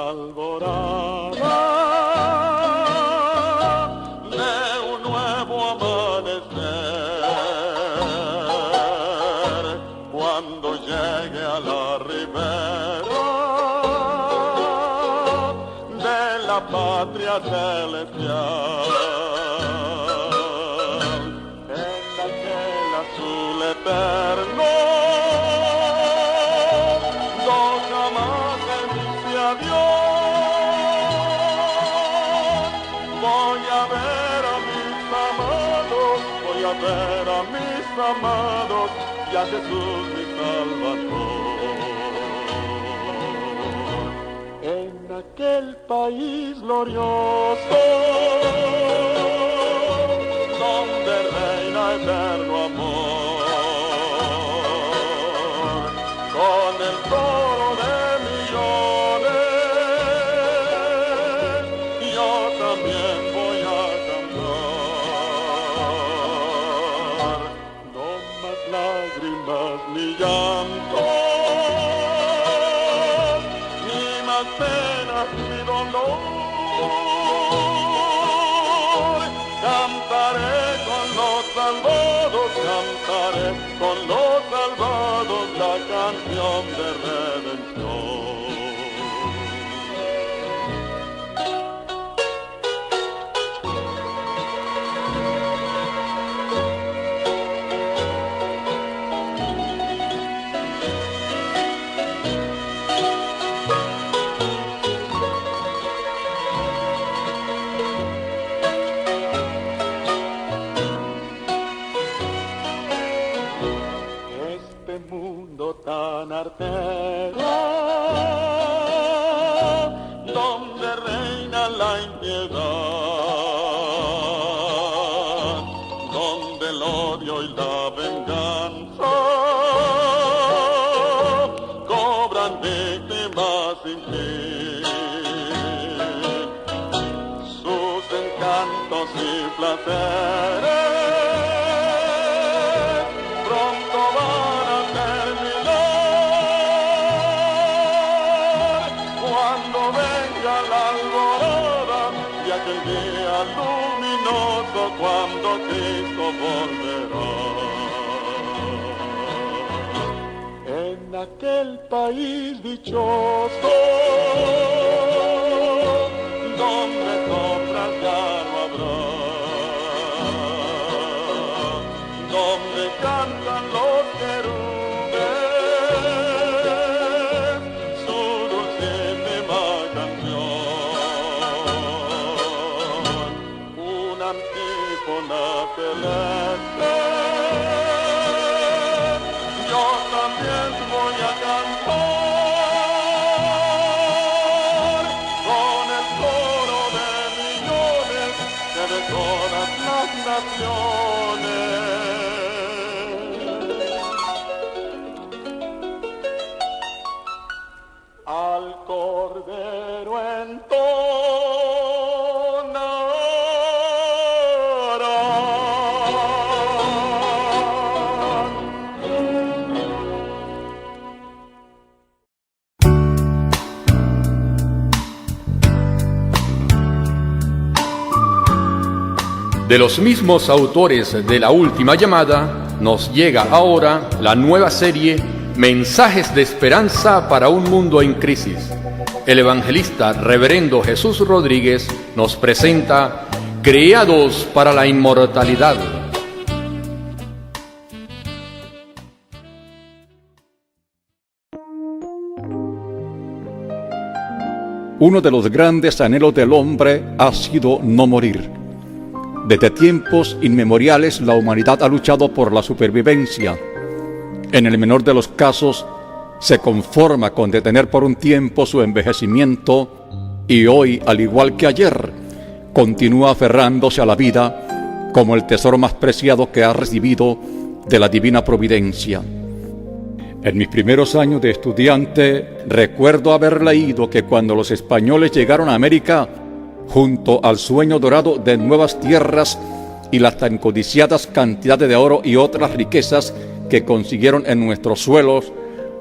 alborada de un nuevo amanecer, cuando llegue a la ribera de la patria celestial, en aquel azul eterno, dos amantes dice adiós. Voy a ver a mis amados, voy a ver a mis amados y a Jesús mi Salvador. En aquel país glorioso, donde reina eterno amor, con el coro de millones, yo también voy a cantar. No más lágrimas ni llanto, ni más penas ni dolor. Cantaré con los salvados, cantaré con los salvados la canción de redención. Este mundo tan artero, donde reina la impiedad, donde el odio y la venganza cobran víctimas sin fin, sus encantos y placeres pronto van a terminar, cuando venga la alborada y aquel día luminoso, cuando Cristo volverá. En aquel país dichoso, donde sombras ya no habrá, donde cantan los querubes su dulcísima canción, una antífona celeste, yo también voy a cantar con el coro de millones que de todas las naciones. Al Cordero De los mismos autores de La Última Llamada, nos llega ahora la nueva serie Mensajes de Esperanza para un Mundo en Crisis. El evangelista Reverendo Jesús Rodríguez nos presenta Creados para la Inmortalidad. Uno de los grandes anhelos del hombre ha sido no morir. Desde tiempos inmemoriales la humanidad ha luchado por la supervivencia. En el menor de los casos, se conforma con detener por un tiempo su envejecimiento y hoy, al igual que ayer, continúa aferrándose a la vida como el tesoro más preciado que ha recibido de la divina providencia. En mis primeros años de estudiante, recuerdo haber leído que cuando los españoles llegaron a América, junto al sueño dorado de nuevas tierras y las tan codiciadas cantidades de oro y otras riquezas que consiguieron en nuestros suelos,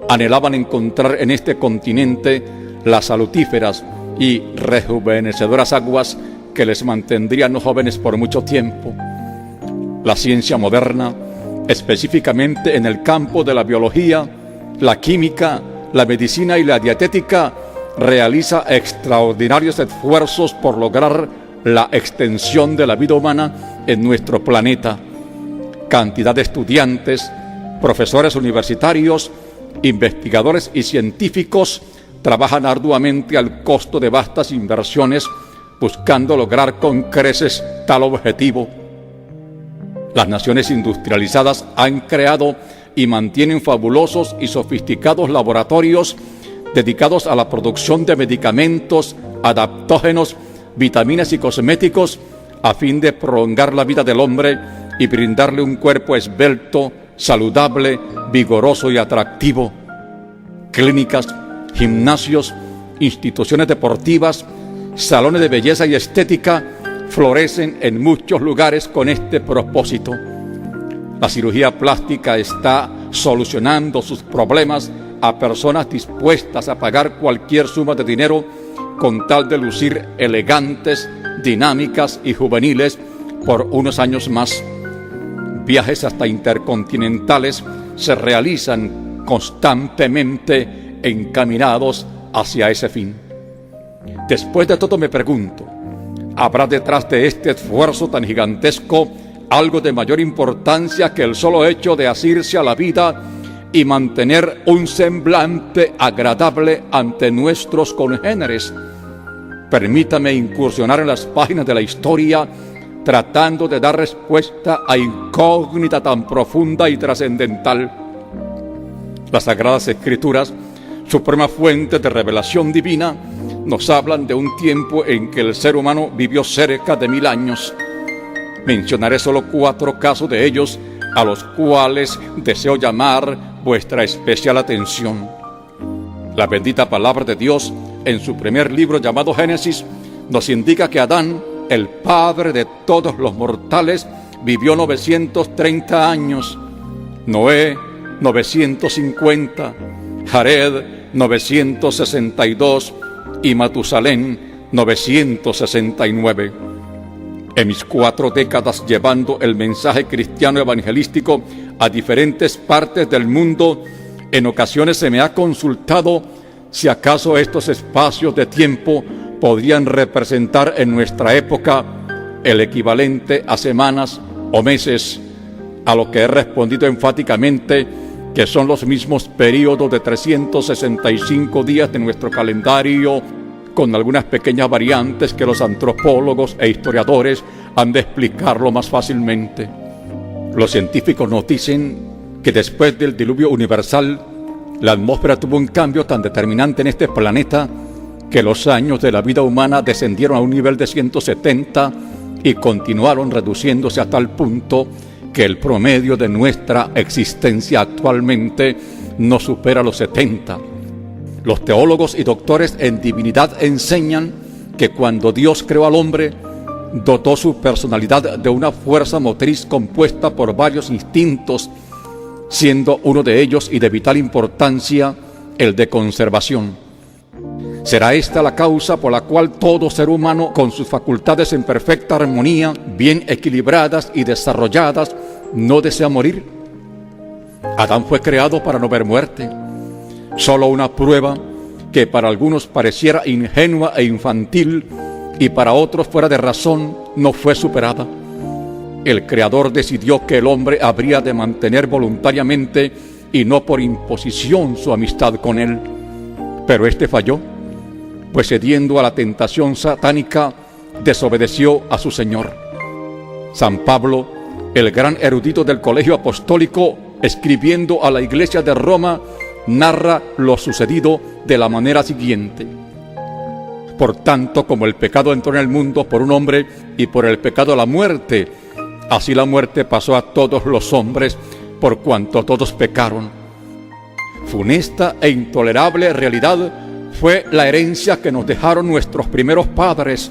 anhelaban encontrar en este continente las salutíferas, y rejuvenecedoras aguas que les mantendrían jóvenes por mucho tiempo. La ciencia moderna, específicamente en el campo de la biología, la química, la medicina y la dietética, realiza extraordinarios esfuerzos por lograr la extensión de la vida humana en nuestro planeta. Cantidad de estudiantes, profesores universitarios, investigadores y científicos trabajan arduamente al costo de vastas inversiones buscando lograr con creces tal objetivo. Las naciones industrializadas han creado y mantienen fabulosos y sofisticados laboratorios dedicados a la producción de medicamentos, adaptógenos, vitaminas y cosméticos a fin de prolongar la vida del hombre y brindarle un cuerpo esbelto, saludable, vigoroso y atractivo. Clínicas, gimnasios, instituciones deportivas, salones de belleza y estética florecen en muchos lugares con este propósito. La cirugía plástica está solucionando sus problemas a personas dispuestas a pagar cualquier suma de dinero con tal de lucir elegantes, dinámicas y juveniles por unos años más. Viajes hasta intercontinentales se realizan constantemente encaminados hacia ese fin. Después de todo me pregunto, ¿habrá detrás de este esfuerzo tan gigantesco algo de mayor importancia que el solo hecho de asirse a la vida y mantener un semblante agradable ante nuestros congéneres? Permítame incursionar en las páginas de la historia tratando de dar respuesta a incógnita tan profunda y trascendental. Las Sagradas Escrituras, suprema fuente de revelación divina, nos hablan de un tiempo en que el ser humano vivió cerca de 1000 años. Mencionaré solo 4 casos de ellos a los cuales deseo llamar vuestra especial atención. La bendita palabra de Dios, en su primer libro llamado Génesis, nos indica que Adán, el padre de todos los mortales, vivió 930 años, Noé 950, Jared 962 y Matusalén 969. En mis 4 décadas llevando el mensaje cristiano evangelístico a diferentes partes del mundo, en ocasiones se me ha consultado si acaso estos espacios de tiempo podrían representar en nuestra época el equivalente a semanas o meses, a lo que he respondido enfáticamente que son los mismos periodos de 365 días de nuestro calendario, con algunas pequeñas variantes que los antropólogos e historiadores han de explicarlo más fácilmente. Los científicos nos dicen que después del diluvio universal, la atmósfera tuvo un cambio tan determinante en este planeta que los años de la vida humana descendieron a un nivel de 170 y continuaron reduciéndose a tal punto que el promedio de nuestra existencia actualmente no supera los 70. Los teólogos y doctores en divinidad enseñan que cuando Dios creó al hombre, dotó su personalidad de una fuerza motriz compuesta por varios instintos, siendo uno de ellos y de vital importancia el de conservación. ¿Será esta la causa por la cual todo ser humano, con sus facultades en perfecta armonía, bien equilibradas y desarrolladas, no desea morir? Adán fue creado para no ver muerte. Solo una prueba que para algunos pareciera ingenua e infantil y para otros fuera de razón no fue superada. El Creador decidió que el hombre habría de mantener voluntariamente y no por imposición su amistad con él. Pero este falló, pues cediendo a la tentación satánica, desobedeció a su Señor. San Pablo, el gran erudito del Colegio Apostólico, escribiendo a la Iglesia de Roma, narra lo sucedido de la manera siguiente: por tanto, como el pecado entró en el mundo por un hombre y por el pecado la muerte, así la muerte pasó a todos los hombres por cuanto todos pecaron. Funesta e intolerable realidad fue la herencia que nos dejaron nuestros primeros padres,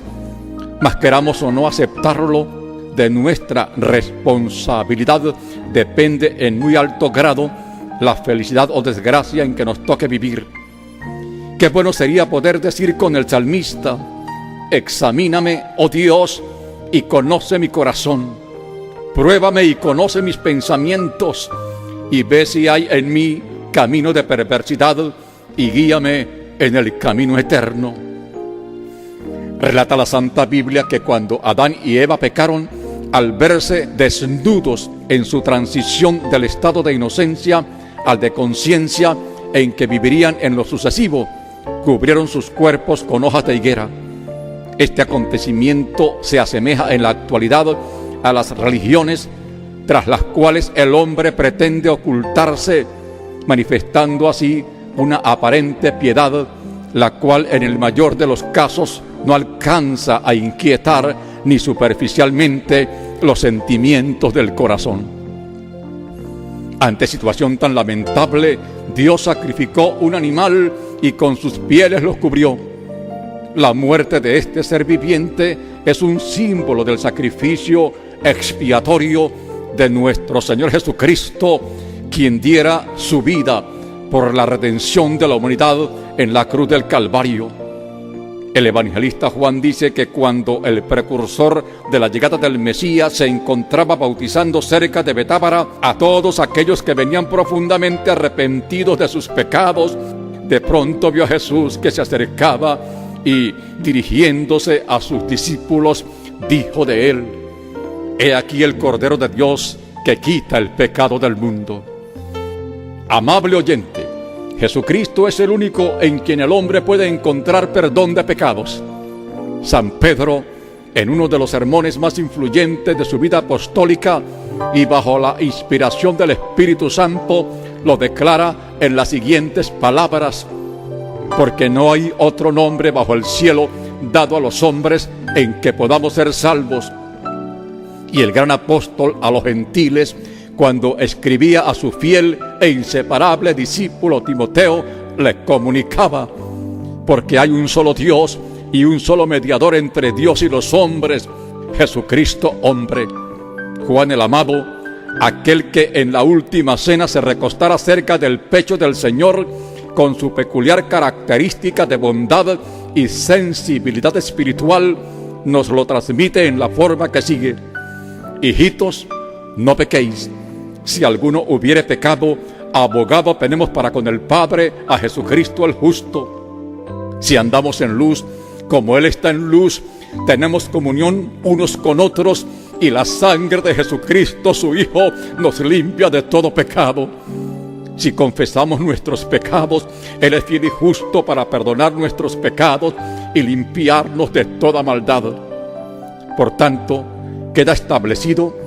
mas queramos o no aceptarlo, de nuestra responsabilidad depende en muy alto grado la felicidad o desgracia en que nos toque vivir. Qué bueno sería poder decir con el salmista: examíname, oh Dios, y conoce mi corazón. Pruébame y conoce mis pensamientos, y ve si hay en mí camino de perversidad, y guíame en el camino eterno. Relata la Santa Biblia que cuando Adán y Eva pecaron, al verse desnudos en su transición del estado de inocencia al de conciencia en que vivirían en lo sucesivo, cubrieron sus cuerpos con hojas de higuera. Este acontecimiento se asemeja en la actualidad a las religiones tras las cuales el hombre pretende ocultarse, manifestando así una aparente piedad, la cual en el mayor de los casos no alcanza a inquietar ni superficialmente los sentimientos del corazón. Ante situación tan lamentable, Dios sacrificó un animal y con sus pieles los cubrió. La muerte de este ser viviente es un símbolo del sacrificio expiatorio de nuestro Señor Jesucristo, quien diera su vida por la redención de la humanidad en la cruz del Calvario. El evangelista Juan dice que cuando el precursor de la llegada del Mesías se encontraba bautizando cerca de Betábara a todos aquellos que venían profundamente arrepentidos de sus pecados, de pronto vio a Jesús que se acercaba y, dirigiéndose a sus discípulos, dijo de él: He aquí el Cordero de Dios que quita el pecado del mundo. Amable oyente, Jesucristo es el único en quien el hombre puede encontrar perdón de pecados. San Pedro, en uno de los sermones más influyentes de su vida apostólica y bajo la inspiración del Espíritu Santo, lo declara en las siguientes palabras: porque no hay otro nombre bajo el cielo dado a los hombres en que podamos ser salvos. Y el gran apóstol a los gentiles, cuando escribía a su fiel e inseparable discípulo Timoteo, le comunicaba: porque hay un solo Dios y un solo mediador entre Dios y los hombres, Jesucristo hombre. Juan el amado, aquel que en la última cena se recostara cerca del pecho del Señor, con su peculiar característica de bondad y sensibilidad espiritual, nos lo transmite en la forma que sigue: hijitos, no pequéis. Si alguno hubiere pecado, abogado tenemos para con el Padre, a Jesucristo el justo. Si andamos en luz, como Él está en luz, tenemos comunión unos con otros, y la sangre de Jesucristo, su Hijo, nos limpia de todo pecado. Si confesamos nuestros pecados, Él es fiel y justo para perdonar nuestros pecados y limpiarnos de toda maldad. Por tanto, queda establecido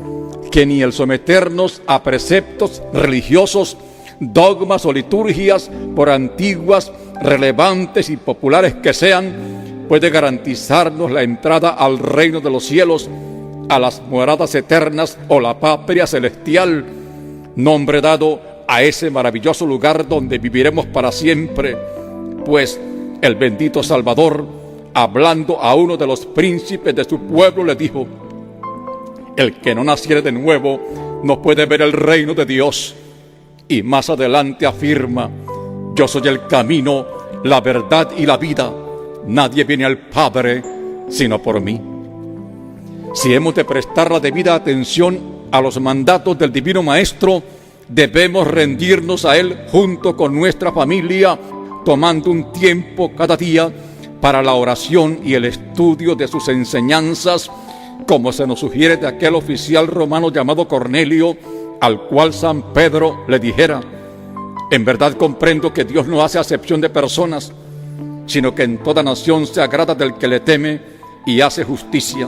que ni el someternos a preceptos religiosos, dogmas o liturgias, por antiguas, relevantes y populares que sean, puede garantizarnos la entrada al reino de los cielos, a las moradas eternas o la patria celestial, nombre dado a ese maravilloso lugar donde viviremos para siempre. Pues el bendito Salvador, hablando a uno de los príncipes de su pueblo, le dijo: el que no naciere de nuevo no puede ver el reino de Dios. Y más adelante afirma: yo soy el camino, la verdad y la vida. Nadie viene al Padre sino por mí. Si hemos de prestar la debida atención a los mandatos del Divino Maestro, debemos rendirnos a Él junto con nuestra familia, tomando un tiempo cada día para la oración y el estudio de sus enseñanzas, como se nos sugiere de aquel oficial romano llamado Cornelio, al cual San Pedro le dijera: en verdad comprendo que Dios no hace acepción de personas, sino que en toda nación se agrada del que le teme y hace justicia.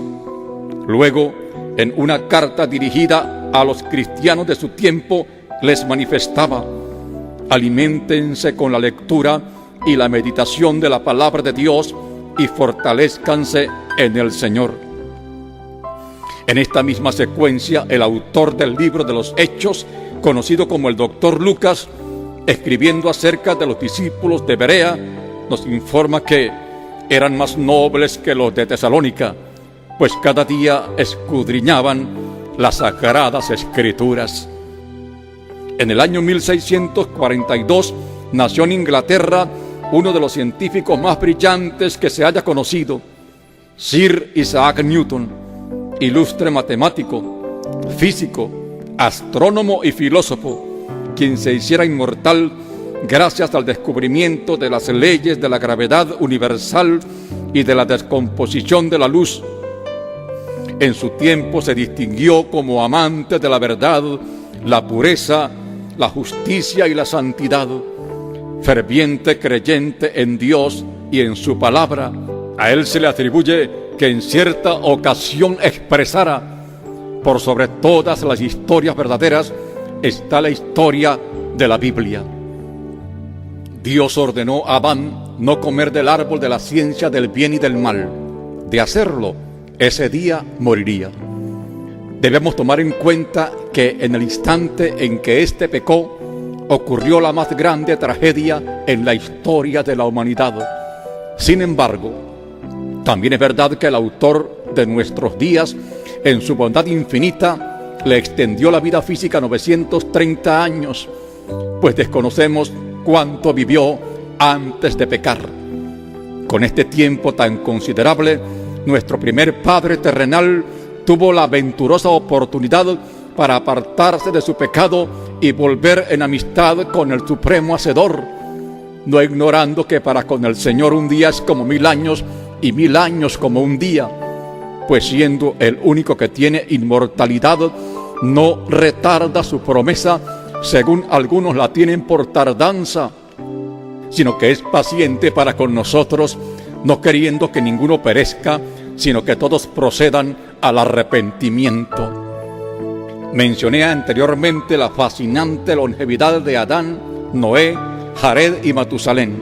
Luego, en una carta dirigida a los cristianos de su tiempo, les manifestaba: aliméntense con la lectura y la meditación de la palabra de Dios y fortalezcanse en el Señor. En esta misma secuencia, el autor del libro de los Hechos, conocido como el Doctor Lucas, escribiendo acerca de los discípulos de Berea, nos informa que eran más nobles que los de Tesalónica, pues cada día escudriñaban las sagradas Escrituras. En el año 1642 nació en Inglaterra uno de los científicos más brillantes que se haya conocido, Sir Isaac Newton, ilustre matemático, físico, astrónomo y filósofo, quien se hiciera inmortal gracias al descubrimiento de las leyes de la gravedad universal y de la descomposición de la luz. En su tiempo se distinguió como amante de la verdad, la pureza, la justicia y la santidad. Ferviente creyente en Dios y en su palabra, a él se le atribuye que en cierta ocasión expresara: por sobre todas las historias verdaderas está la historia de la Biblia. Dios ordenó a Adán no comer del árbol de la ciencia del bien y del mal. De hacerlo, ese día moriría. Debemos tomar en cuenta que en el instante en que éste pecó, ocurrió la más grande tragedia en la historia de la humanidad. Sin embargo, también es verdad que el autor de nuestros días, en su bondad infinita, le extendió la vida física 930 años, pues desconocemos cuánto vivió antes de pecar. Con este tiempo tan considerable, nuestro primer padre terrenal tuvo la venturosa oportunidad para apartarse de su pecado y volver en amistad con el Supremo Hacedor, no ignorando que para con el Señor un día es como 1000 años y 1000 años como un día, pues siendo el único que tiene inmortalidad, no retarda su promesa, según algunos la tienen por tardanza, sino que es paciente para con nosotros, no queriendo que ninguno perezca, sino que todos procedan al arrepentimiento. Mencioné anteriormente la fascinante longevidad de Adán, Noé, Jared y Matusalén.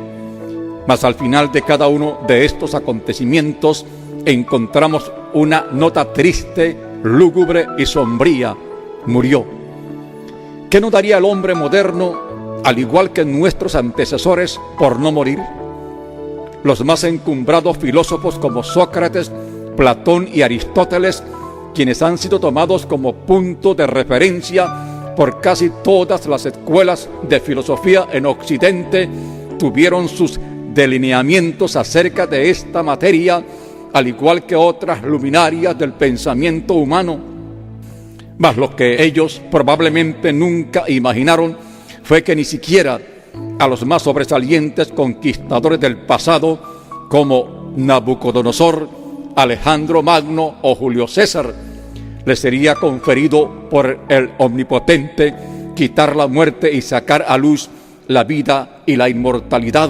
Mas al final de cada uno de estos acontecimientos encontramos una nota triste, lúgubre y sombría: murió. ¿Qué no daría el hombre moderno, al igual que nuestros antecesores, por no morir? Los más encumbrados filósofos como Sócrates, Platón y Aristóteles, quienes han sido tomados como punto de referencia por casi todas las escuelas de filosofía en Occidente, tuvieron sus delineamientos acerca de esta materia, al igual que otras luminarias del pensamiento humano. Mas lo que ellos probablemente nunca imaginaron fue que ni siquiera a los más sobresalientes conquistadores del pasado, como Nabucodonosor, Alejandro Magno o Julio César, les sería conferido por el Omnipotente quitar la muerte y sacar a luz la vida y la inmortalidad,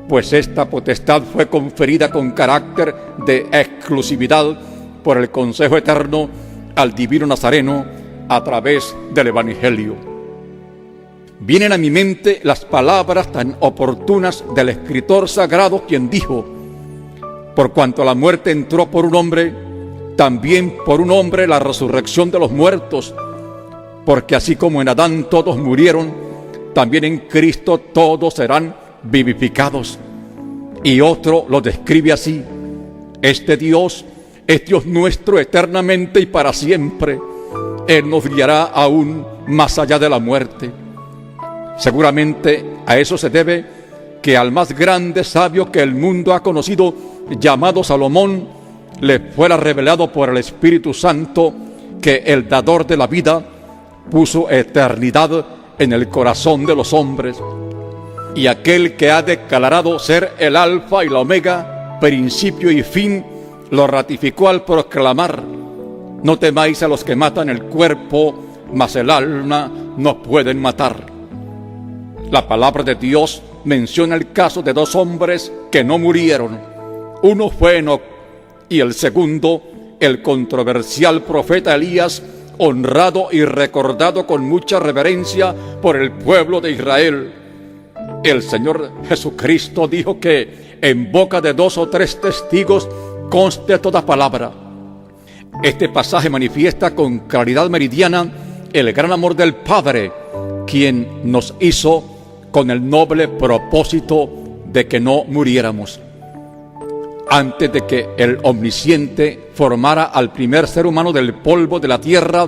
pues esta potestad fue conferida con carácter de exclusividad por el Consejo Eterno al Divino Nazareno a través del Evangelio. Vienen a mi mente las palabras tan oportunas del escritor sagrado, quien dijo: por cuanto la muerte entró por un hombre, también por un hombre la resurrección de los muertos, porque así como en Adán todos murieron, también en Cristo todos serán vivificados. Y otro lo describe así: este Dios es Dios nuestro eternamente y para siempre. Él nos guiará aún más allá de la muerte. Seguramente a eso se debe que al más grande sabio que el mundo ha conocido, llamado Salomón, le fuera revelado por el Espíritu Santo que el dador de la vida puso eternidad en el corazón de los hombres, y aquel que ha declarado ser el alfa y la omega, principio y fin, lo ratificó al proclamar: no temáis a los que matan el cuerpo, mas el alma no pueden matar. La palabra de Dios menciona el caso de 2 hombres que no murieron. Uno fue Enoc y el segundo, el controversial profeta Elías, honrado y recordado con mucha reverencia por el pueblo de Israel. El Señor Jesucristo dijo que en boca de 2 o 3 testigos conste toda palabra. Este pasaje manifiesta con claridad meridiana el gran amor del Padre, quien nos hizo con el noble propósito de que no muriéramos. Antes de que el Omnisciente formara al primer ser humano del polvo de la tierra,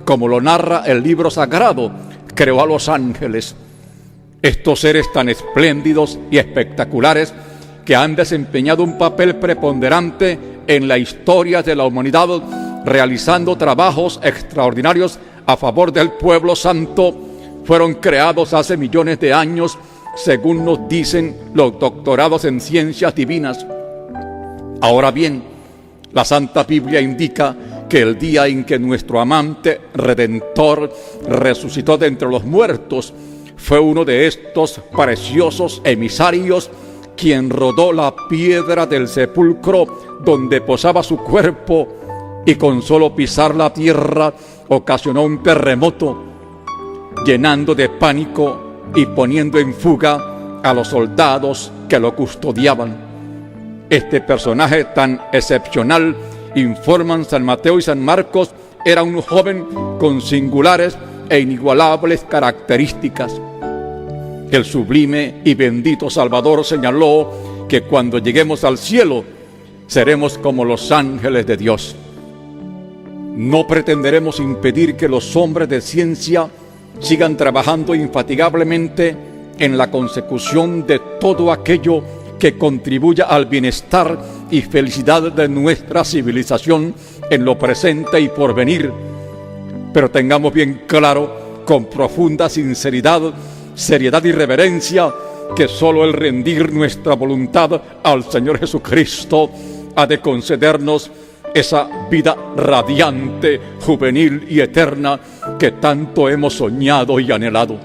como lo narra el libro sagrado, creó a los ángeles. Estos seres tan espléndidos y espectaculares que han desempeñado un papel preponderante en la historia de la humanidad, realizando trabajos extraordinarios a favor del pueblo santo, fueron creados hace millones de años, según nos dicen los doctorados en ciencias divinas. Ahora bien, la Santa Biblia indica que el día en que nuestro amante Redentor resucitó de entre los muertos, fue uno de estos preciosos emisarios quien rodó la piedra del sepulcro donde posaba su cuerpo, y con solo pisar la tierra ocasionó un terremoto, llenando de pánico y poniendo en fuga a los soldados que lo custodiaban. Este personaje tan excepcional, informan San Mateo y San Marcos, era un joven con singulares e inigualables características. El sublime y bendito Salvador señaló que cuando lleguemos al cielo, seremos como los ángeles de Dios. No pretenderemos impedir que los hombres de ciencia sigan trabajando infatigablemente en la consecución de todo aquello que contribuya al bienestar y felicidad de nuestra civilización en lo presente y porvenir. Pero tengamos bien claro, con profunda sinceridad, seriedad y reverencia, que solo el rendir nuestra voluntad al Señor Jesucristo ha de concedernos esa vida radiante, juvenil y eterna que tanto hemos soñado y anhelado.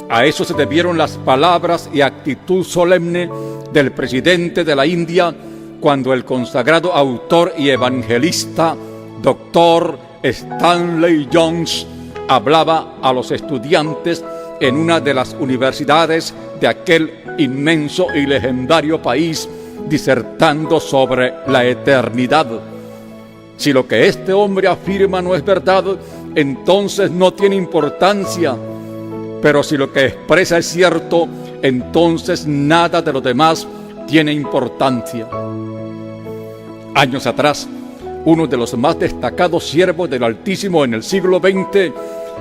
A eso se debieron las palabras y actitud solemne del presidente de la India cuando el consagrado autor y evangelista Dr. Stanley Jones hablaba a los estudiantes en una de las universidades de aquel inmenso y legendario país, disertando sobre la eternidad. Si lo que este hombre afirma no es verdad, entonces no tiene importancia. Pero si lo que expresa es cierto, entonces nada de lo demás tiene importancia. Años atrás, uno de los más destacados siervos del Altísimo en el siglo XX,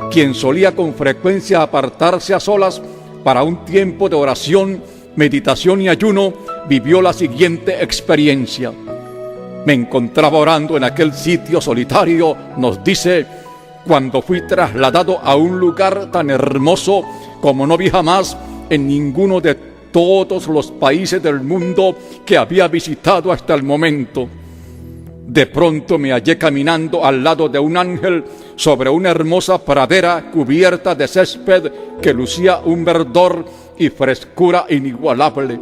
quien solía con frecuencia apartarse a solas para un tiempo de oración, meditación y ayuno, vivió la siguiente experiencia. Me encontraba orando en aquel sitio solitario, nos dice, cuando fui trasladado a un lugar tan hermoso como no vi jamás en ninguno de todos los países del mundo que había visitado hasta el momento. De pronto me hallé caminando al lado de un ángel sobre una hermosa pradera cubierta de césped que lucía un verdor y frescura inigualable.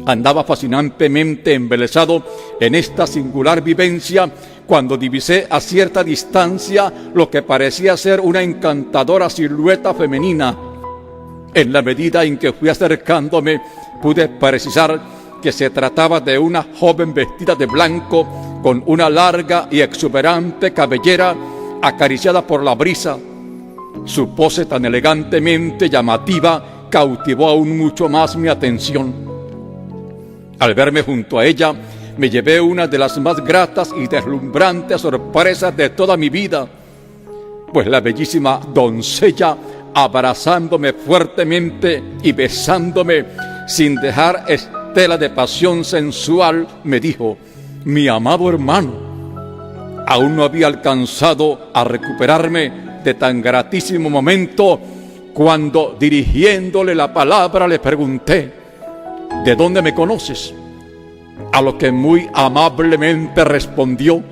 Andaba fascinantemente embelesado en esta singular vivencia cuando divisé a cierta distancia lo que parecía ser una encantadora silueta femenina. En la medida en que fui acercándome, pude precisar que se trataba de una joven vestida de blanco con una larga y exuberante cabellera acariciada por la brisa. Su pose tan elegantemente llamativa cautivó aún mucho más mi atención. Al verme junto a ella, me llevé una de las más gratas y deslumbrantes sorpresas de toda mi vida, pues la bellísima doncella, abrazándome fuertemente y besándome sin dejar estela de pasión sensual, me dijo: mi amado hermano. Aún no había alcanzado a recuperarme de tan gratísimo momento cuando, dirigiéndole la palabra, le pregunté: ¿de dónde me conoces? A lo que muy amablemente respondió: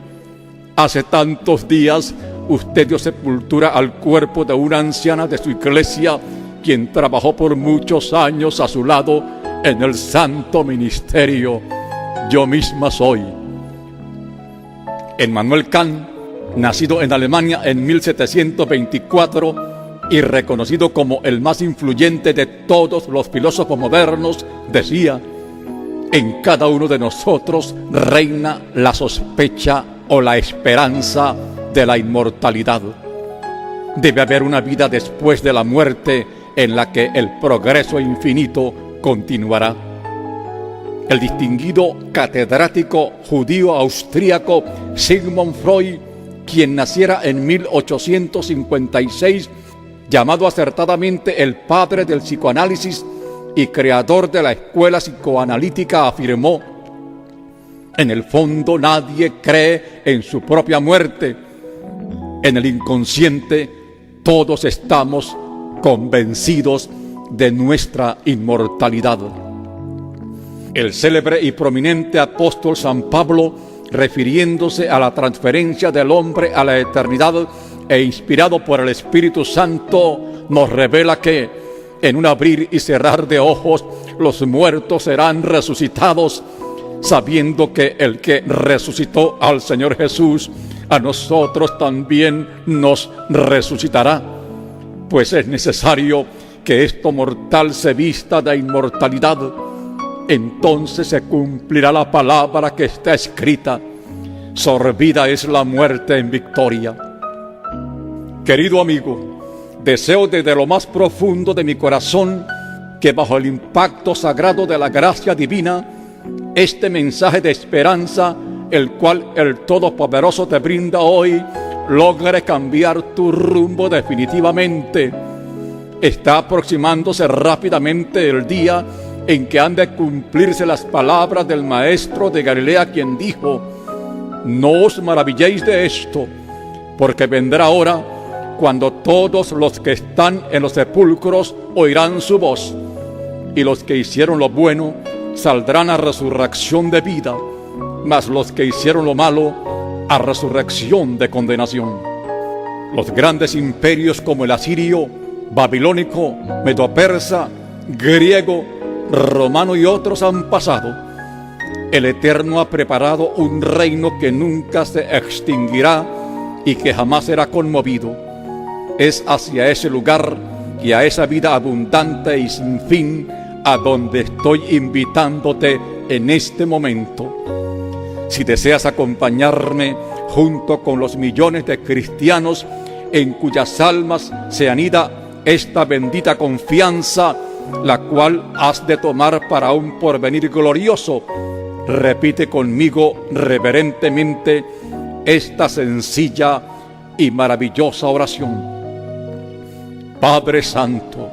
hace tantos días usted dio sepultura al cuerpo de una anciana de su iglesia, quien trabajó por muchos años a su lado en el santo ministerio. Yo misma soy. Emmanuel Kant, nacido en Alemania en 1724 y reconocido como el más influyente de todos los filósofos modernos, decía: en cada uno de nosotros reina la sospecha o la esperanza de la inmortalidad. Debe haber una vida después de la muerte en la que el progreso infinito continuará. El distinguido catedrático judío austríaco Sigmund Freud, quien naciera en 1856, llamado acertadamente el padre del psicoanálisis y creador de la escuela psicoanalítica, afirmó: en el fondo nadie cree en su propia muerte. En el inconsciente todos estamos convencidos de nuestra inmortalidad. El célebre y prominente apóstol San Pablo, refiriéndose a la transferencia del hombre a la eternidad e inspirado por el Espíritu Santo, nos revela que en un abrir y cerrar de ojos los muertos serán resucitados, sabiendo que el que resucitó al Señor Jesús, a nosotros también nos resucitará. Pues es necesario que esto mortal se vista de inmortalidad. Entonces se cumplirá la palabra que está escrita: sorbida es la muerte en victoria. Querido amigo, deseo desde lo más profundo de mi corazón que bajo el impacto sagrado de la gracia divina, este mensaje de esperanza, el cual el Todopoderoso te brinda hoy, logre cambiar tu rumbo definitivamente. Está aproximándose rápidamente el día en que han de cumplirse las palabras del Maestro de Galilea, quien dijo: no os maravilléis de esto, porque vendrá hora cuando todos los que están en los sepulcros oirán su voz, y los que hicieron lo bueno saldrán a resurrección de vida, mas los que hicieron lo malo a resurrección de condenación. Los grandes imperios como el asirio, babilónico, medo-persa, griego, romano y otros han pasado. El Eterno ha preparado un reino que nunca se extinguirá y que jamás será conmovido. Es hacia ese lugar y a esa vida abundante y sin fin a donde estoy invitándote en este momento. Si deseas acompañarme junto con los millones de cristianos en cuyas almas se anida esta bendita confianza, la cual has de tomar para un porvenir glorioso, repite conmigo reverentemente esta sencilla y maravillosa oración. Padre Santo,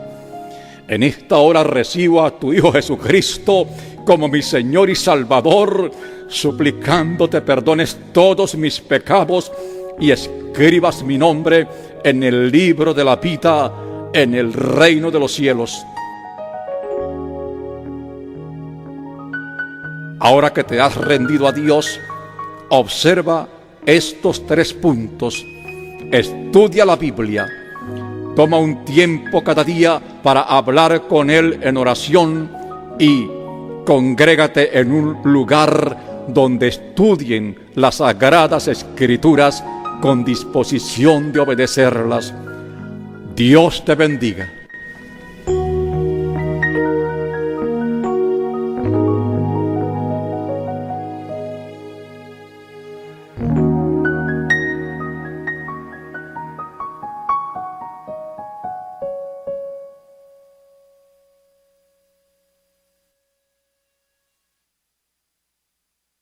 en esta hora recibo a tu Hijo Jesucristo como mi Señor y Salvador, suplicándote perdones todos mis pecados y escribas mi nombre en el libro de la vida, en el reino de los cielos. Ahora que te has rendido a Dios, observa estos 3 puntos. Estudia la Biblia. Toma un tiempo cada día para hablar con Él en oración y congrégate en un lugar donde estudien las sagradas Escrituras con disposición de obedecerlas. Dios te bendiga.